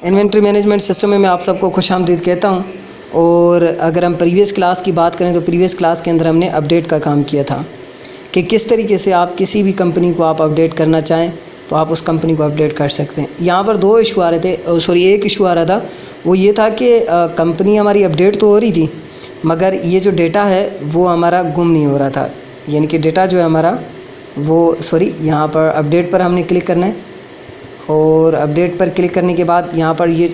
Inventory management system में मैं आप सबको खुशामदीद कहता हूँ। और अगर हम प्रीवियस क्लास की बात करें तो प्रीवियस क्लास के अंदर हमने अपडेट का काम किया था कि किस तरीके से आप किसी भी कंपनी को आप अपडेट करना चाहें तो आप उस कंपनी को अपडेट कर सकते हैं। यहाँ पर दो इशू आ रहे थे, एक इशू आ रहा था, वो ये था कि कंपनी हमारी अपडेट तो हो रही थी मगर ये जो डेटा है वो हमारा गुम नहीं हो रहा था। यानी कि डेटा जो है हमारा वो यहाँ पर अपडेट पर हमने क्लिक करना है और अपडेट पर क्लिक करने के बाद यहाँ पर ये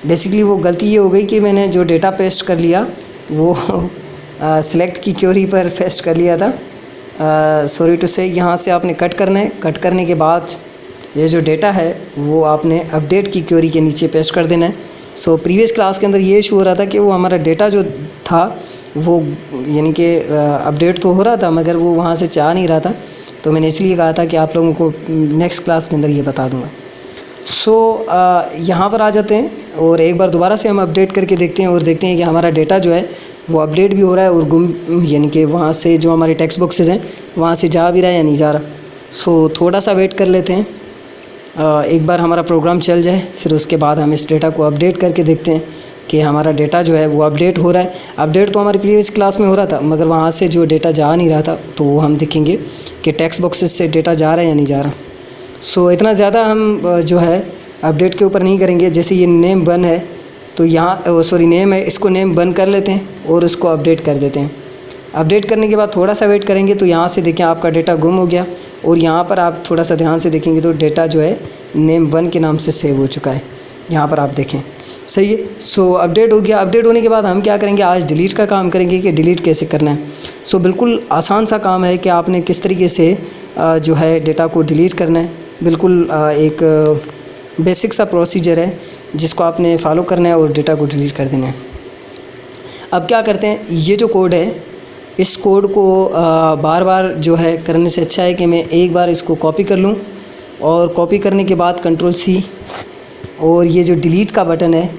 बेसिकली वो गलती ये हो गई कि मैंने जो डेटा पेस्ट कर लिया वो सिलेक्ट की क्वेरी पर पेस्ट कर लिया था। सॉरी टू से यहाँ से आपने कट करना है। कट करने के बाद ये जो डेटा है वो आपने अपडेट की क्वेरी के नीचे पेस्ट कर देना है। प्रीवियस क्लास के अंदर ये इशू हो रहा था कि वो हमारा डेटा जो था वो यानी कि अपडेट तो हो रहा था मगर वो वहाँ से चाह नहीं रहा था, तो मैंने इसलिए कहा था कि आप लोगों को नेक्स्ट क्लास के अंदर ये बता दूँगा। यहाँ पर आ जाते हैं और एक बार दोबारा से हम अपडेट करके देखते हैं और देखते हैं कि हमारा डेटा जो है वो अपडेट भी हो रहा है और गुम यानी कि वहाँ से जो हमारे टेक्स्ट बॉक्सेस हैं वहाँ से जा भी रहा है या नहीं जा रहा। थोड़ा सा वेट कर लेते हैं, एक बार हमारा प्रोग्राम चल जाए फिर उसके बाद हम इस डेटा को अपडेट करके देखते हैं कि हमारा डेटा जो है वो अपडेट हो रहा है। अपडेट तो हमारी प्रीवियस क्लास में हो रहा था मगर वहाँ से जो डेटा जा नहीं रहा था, तो वो हम देखेंगे कि टेक्स्ट बॉक्सेस से डेटा जा रहा है या नहीं जा रहा। इतना ज़्यादा हम जो है अपडेट के ऊपर नहीं करेंगे। जैसे ये नेम बन है तो यहाँ नेम है, इसको नेम बन कर लेते हैं और उसको अपडेट कर देते हैं। अपडेट करने के बाद थोड़ा सा वेट करेंगे तो यहाँ से देखें आपका डेटा गुम हो गया और यहाँ पर आप थोड़ा सा ध्यान से देखेंगे तो डेटा जो है नेम 1 के नाम से सेव हो चुका है। यहाँ पर आप देखें, सही है। अपडेट हो गया। अपडेट होने के बाद हम क्या करेंगे, आज डिलीट का काम करेंगे कि डिलीट कैसे करना है। बिल्कुल आसान सा काम है कि आपने किस तरीके से जो है डेटा को डिलीट करना है। बिल्कुल एक बेसिक सा प्रोसीजर है जिसको आपने फॉलो करना है और डेटा को डिलीट कर देना है। अब क्या करते हैं, ये जो कोड है इस कोड को बार बार जो है करने से अच्छा है कि मैं एक बार इसको कॉपी कर लूँ और कॉपी करने के बाद Ctrl+C और ये जो डिलीट का बटन है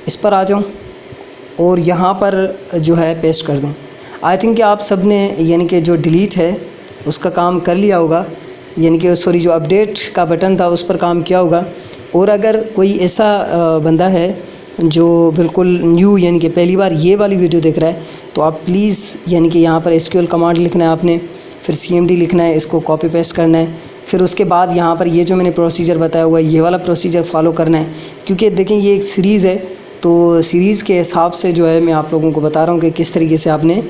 इस पर आ जाऊँ और यहाँ पर जो है पेस्ट कर दूँ। आई थिंक कि आप सब ने यानी कि जो डिलीट है उसका काम कर लिया होगा, यानी कि जो अपडेट का बटन था उस पर काम किया होगा। और अगर कोई ऐसा बंदा है जो बिल्कुल न्यू यानी कि पहली बार ये वाली वीडियो देख रहा है तो आप प्लीज़ यानी कि यहाँ पर SQL कमांड लिखना है आपने, फिर CMD लिखना है, इसको कॉपी पेस्ट करना है, फिर उसके बाद यहाँ पर ये जो मैंने प्रोसीजर बताया हुआ है ये वाला प्रोसीजर फॉलो करना है। क्योंकि देखें ये एक सीरीज़ है तो सीरीज़ के हिसाब से जो है मैं आप लोगों को बता रहा हूँ कि किस तरीके से आपने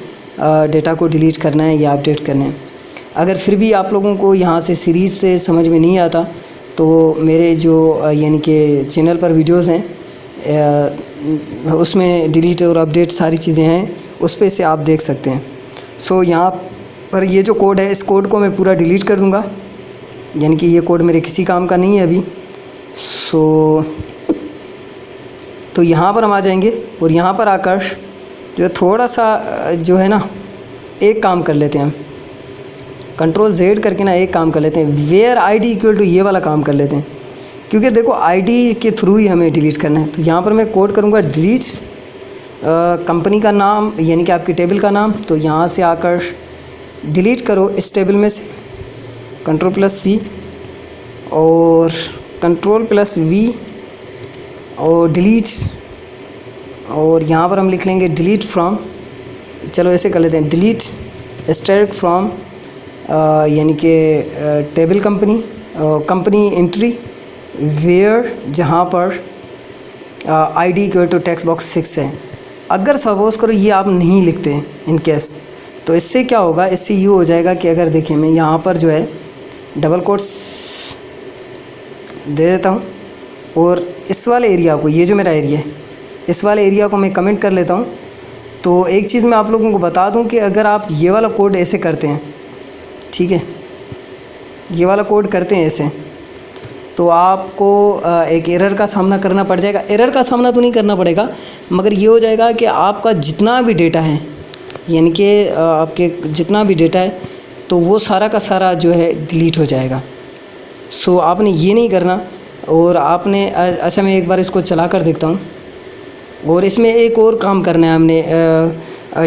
डेटा को डिलीट करना है या अपडेट करना है। अगर फिर भी आप लोगों को यहाँ से सीरीज़ से समझ में नहीं आता तो मेरे जो यानी कि चैनल पर वीडियोज़ हैं उसमें डिलीट और अपडेट सारी चीज़ें हैं, उस पर से आप देख सकते हैं। यहाँ पर ये जो कोड है इस कोड को मैं पूरा डिलीट कर दूँगा, यानी कि ये कोड मेरे किसी काम का नहीं है अभी। तो यहाँ पर हम आ जाएंगे और यहाँ पर आकर जो थोड़ा सा जो है ना एक काम कर लेते हैं हम, Ctrl+Z करके ना एक काम कर लेते हैं, वेयर ID = ये वाला काम कर लेते हैं। क्योंकि देखो ID के थ्रू ही हमें डिलीट करना है। तो यहाँ पर मैं कोड करूँगा डिलीट कंपनी का नाम यानी कि आपकी टेबल का नाम। तो यहाँ से आकर डिलीट करो इस टेबल में से Ctrl+C और Ctrl+V और डिलीट, और यहाँ पर हम लिख लेंगे डिलीट फ्रॉम, चलो ऐसे कर लेते हैं, डिलीट स्ट्रेट फ्रॉम यानी कि टेबल कंपनी एंट्री वेयर जहाँ पर ID = टेक्स्ट बॉक्स 6 है। अगर सपोज़ करो ये आप नहीं लिखते हैं इन केस, तो इससे क्या होगा, इससे ये हो जाएगा कि अगर देखें मैं यहाँ पर जो है डबल कोट्स दे देता हूँ और इस वाले एरिया को, ये जो मेरा एरिया है इस वाले एरिया को मैं कमेंट कर लेता हूँ। तो एक चीज़ मैं आप लोगों को बता दूँ कि अगर आप ये वाला कोड ऐसे करते हैं, ठीक है, ये वाला कोड करते हैं ऐसे, तो आपको एक एरर का सामना करना पड़ जाएगा। एरर का सामना तो नहीं करना पड़ेगा मगर ये हो जाएगा कि आपका जितना भी डेटा है यानी कि आपके जितना भी डेटा है तो वो सारा का सारा जो है डिलीट हो जाएगा। आपने ये नहीं करना और आपने अच्छा मैं एक बार इसको चला कर देखता हूँ और इसमें एक और काम करना है हमने,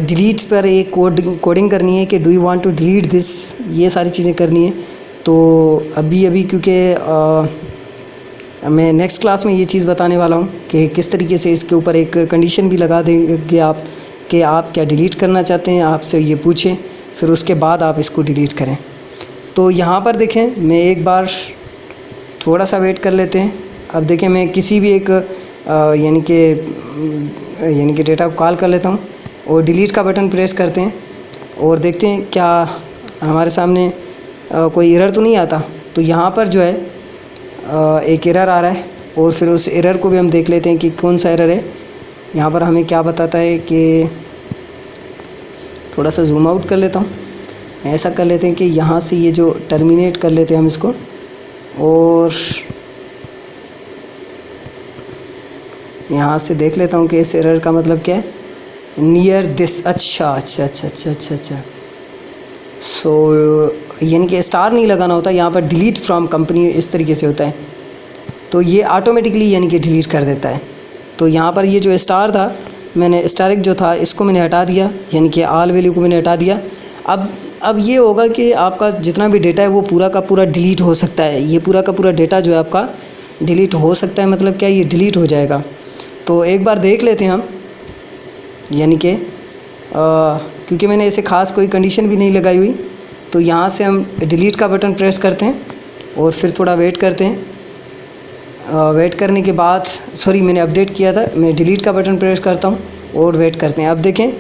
डिलीट पर एक कोडिंग करनी है कि do you want to delete this, ये सारी चीज़ें करनी है। तो अभी क्योंकि मैं नेक्स्ट क्लास में ये चीज़ बताने वाला हूँ कि किस तरीके से इसके ऊपर एक कंडीशन भी लगा देंगे आप कि आप क्या डिलीट करना चाहते हैं, आपसे ये पूछें, फिर उसके बाद आप इसको डिलीट करें। तो यहाँ पर देखें, मैं एक बार थोड़ा सा वेट कर लेते हैं। अब देखें, मैं किसी भी एक यानी कि डेटा को कॉल कर लेता हूँ और डिलीट का बटन प्रेस करते हैं और देखते हैं क्या हमारे सामने कोई एरर तो नहीं आता। तो यहाँ पर जो है एक एरर आ रहा है और फिर उस एरर को भी हम देख लेते हैं कि कौन सा एरर है। यहाँ पर हमें क्या बताता है कि थोड़ा सा जूम आउट कर लेता हूँ। ऐसा कर लेते हैं कि यहाँ से ये जो टर्मिनेट कर लेते हैं हम इसको, और यहाँ से देख लेता हूँ कि इस एरर का मतलब क्या है, नियर दिस। अच्छा, सो यानी कि स्टार नहीं लगाना होता, यहाँ पर डिलीट फ्रॉम कंपनी इस तरीके से होता है, तो ये ऑटोमेटिकली यानी कि डिलीट कर देता है। तो यहाँ पर ये जो स्टार था, मैंने स्टारिक जो था इसको मैंने हटा दिया, यानी कि आल वैल्यू को मैंने हटा दिया। अब ये होगा कि आपका जितना भी डेटा है वो पूरा का पूरा डिलीट हो सकता है। ये पूरा का पूरा डेटा जो है आपका डिलीट हो सकता है, मतलब क्या, ये डिलीट हो जाएगा। तो एक बार देख लेते हैं हम, यानी कि क्योंकि मैंने ऐसे ख़ास कोई कंडीशन भी नहीं लगाई हुई, तो यहाँ से हम डिलीट का बटन प्रेस करते हैं और फिर थोड़ा वेट करते हैं। वेट करने के बाद, सॉरी मैंने अपडेट किया था, मैं डिलीट का बटन प्रेस करता हूँ और वेट करते हैं। अब देखें,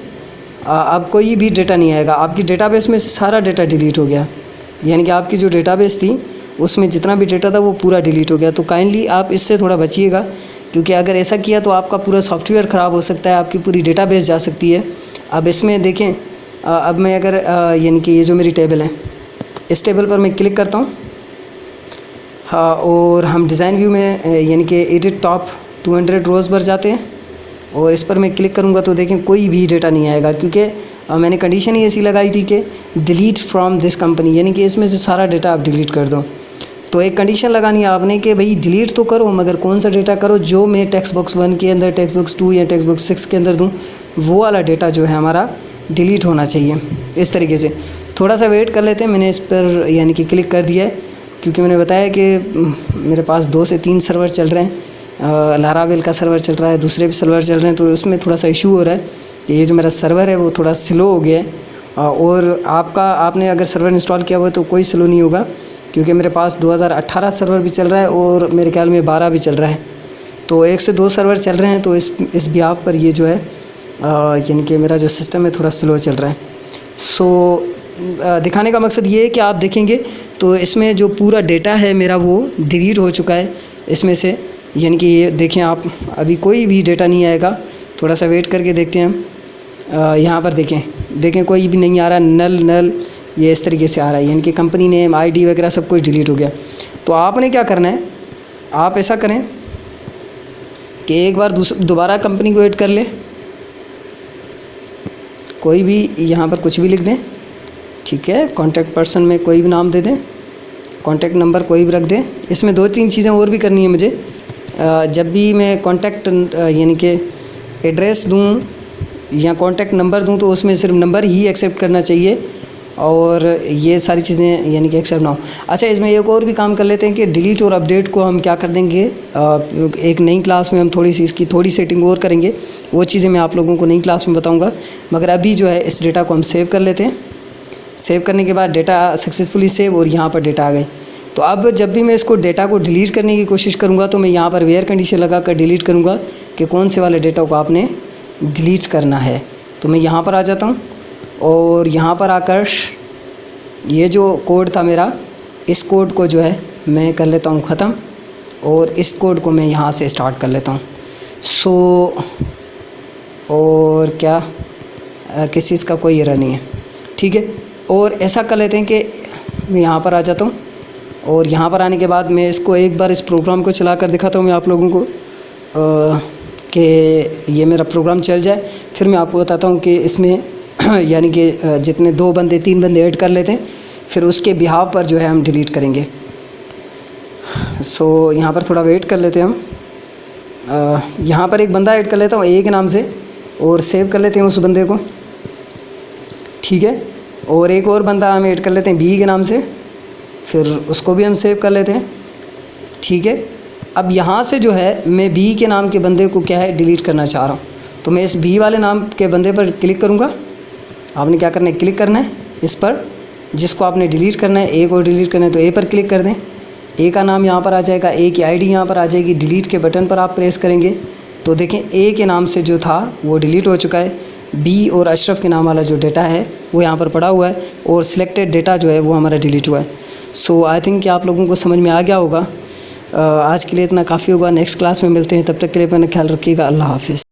अब कोई भी डेटा नहीं आएगा, आपकी डेटाबेस में से सारा डेटा डिलीट हो गया, यानी कि आपकी जो डेटाबेस थी उसमें जितना भी डेटा था वो पूरा डिलीट हो गया। तो काइंडली आप इससे थोड़ा बचिएगा, क्योंकि अगर ऐसा किया तो आपका पूरा सॉफ्टवेयर ख़राब हो सकता है, आपकी पूरी डेटाबेस जा सकती है। अब इसमें देखें, अब मैं अगर यानी कि ये जो मेरी टेबल है, इस टेबल पर मैं क्लिक करता हूँ, हाँ, और हम डिज़ाइन व्यू में यानी कि एडिट टॉप 200 रोज़ पर जाते हैं और इस पर मैं क्लिक करूँगा तो देखें कोई भी डेटा नहीं आएगा, क्योंकि मैंने कंडीशन ही ऐसी लगाई थी कि डिलीट फ्रॉम दिस कंपनी, यानी कि इसमें से सारा डेटा आप डिलीट कर दो। तो एक कंडीशन लगानी है आपने कि भाई डिलीट तो करो, मगर कौन सा डेटा करो, जो मैं टेक्स्ट बॉक्स 1 के अंदर, टेक्स्ट बॉक्स 2 या टेक्स्ट बॉक्स 6 के अंदर दूँ, वो वाला डेटा जो है हमारा डिलीट होना चाहिए। इस तरीके से थोड़ा सा वेट कर लेते हैं। मैंने इस पर यानी कि क्लिक कर दिया है, क्योंकि मैंने बताया कि मेरे पास 2 से 3 सर्वर चल रहे हैं। लारावेल का सर्वर चल रहा है, दूसरे भी सर्वर चल रहे हैं, तो उसमें थोड़ा सा इशू हो रहा है कि ये जो मेरा सर्वर है वो थोड़ा स्लो हो गया है। और आपने अगर सर्वर इंस्टॉल किया हुआ है तो कोई स्लो नहीं होगा, क्योंकि मेरे पास 2018 सर्वर भी चल रहा है और मेरे ख्याल में 12 भी चल रहा है। तो 1 से 2 सर्वर चल रहे हैं, तो इस बिहाफ पर ये जो है यानी कि मेरा जो सिस्टम है थोड़ा स्लो चल रहा है। सो दिखाने का मकसद ये है कि आप देखेंगे तो इसमें जो पूरा डेटा है मेरा वो डिलीट हो चुका है इसमें से, यानी कि ये देखें आप, अभी कोई भी डेटा नहीं आएगा। थोड़ा सा वेट करके देखते हैं हम। यहाँ पर देखें कोई भी नहीं आ रहा, नल ये इस तरीके से आ रहा है, यानी कि कंपनी नेम, आईडी वगैरह सब कुछ डिलीट हो गया। तो आपने क्या करना है, आप ऐसा करें कि एक बार दोबारा कंपनी को ऐड कर लें, कोई भी यहाँ पर कुछ भी लिख दें, ठीक है। कॉन्टैक्ट पर्सन में कोई भी नाम दे दें, कॉन्टैक्ट नंबर कोई भी रख दें। इसमें 2-3 चीज़ें और भी करनी है मुझे। जब भी मैं कॉन्टैक्ट यानी कि एड्रेस दूं या कॉन्टैक्ट नंबर दूं, तो उसमें सिर्फ नंबर ही एक्सेप्ट करना चाहिए और ये सारी चीज़ें यानी कि एक्सेप्ट ना हो। अच्छा, इसमें एक और भी काम कर लेते हैं कि डिलीट और अपडेट को हम क्या कर देंगे, एक नई क्लास में हम थोड़ी सी इसकी थोड़ी सेटिंग और करेंगे। वो चीज़ें मैं आप लोगों को नई क्लास में बताऊँगा, मगर अभी जो है इस डेटा को हम सेव कर लेते हैं। सेव करने के बाद डेटा सक्सेसफुली सेव, और यहाँ पर डेटा आ गई। तो अब जब भी मैं इसको डेटा को डिलीट करने की कोशिश करूँगा तो मैं यहाँ पर वेयर कंडीशन लगा कर डिलीट करूँगा कि कौन से वाले डेटा को आपने डिलीट करना है। तो मैं यहाँ पर आ जाता हूँ और यहाँ पर आकर ये जो कोड था मेरा, इस कोड को जो है मैं कर लेता हूँ ख़त्म, और इस कोड को मैं यहाँ से स्टार्ट कर लेता हूँ। सो और क्या, किसी चीज़ का कोई एरर नहीं है, ठीक है। और ऐसा कर लेते हैं कि मैं यहाँ पर आ जाता हूँ और यहाँ पर आने के बाद मैं इसको एक बार इस प्रोग्राम को चला कर दिखाता हूँ मैं आप लोगों को कि ये मेरा प्रोग्राम चल जाए। फिर मैं आपको बताता हूँ कि इसमें यानी कि जितने 2 बंदे 3 बंदे ऐड कर लेते हैं, फिर उसके बिहाव पर जो है हम डिलीट करेंगे। सो यहाँ पर थोड़ा वेट कर लेते हैं हम। यहाँ पर एक बंदा ऐड कर लेता हूँ ए के नाम से और सेव कर लेते हैं उस बंदे को, ठीक है। और एक और बंदा हम ऐड कर लेते हैं बी के नाम से, फिर उसको भी हम सेव कर लेते हैं, ठीक है। अब यहाँ से जो है मैं बी के नाम के बंदे को क्या है डिलीट करना चाह रहा हूँ। तो मैं इस बी वाले नाम के बंदे पर क्लिक करूँगा। आपने क्या करना है, क्लिक करना है इस पर, जिसको आपने डिलीट करना है, ए को डिलीट करना है तो ए पर क्लिक कर दें। ए का नाम यहाँ पर आ जाएगा, ए की आईडी यहाँ पर आ जाएगी। डिलीट के बटन पर आप प्रेस करेंगे तो देखें ए के नाम से जो था वो डिलीट हो चुका है। बी और अशरफ के नाम वाला जो डेटा है वो यहाँ पर पड़ा हुआ है और सिलेक्टेड डेटा जो है वो हमारा डिलीट हुआ है। सो आई थिंक कि आप लोगों को समझ में आ गया होगा। आज के लिए इतना काफ़ी होगा। नेक्स्ट क्लास में मिलते हैं, तब तक के लिए अपना ख्याल रखिएगा। अल्लाह हाफिज़।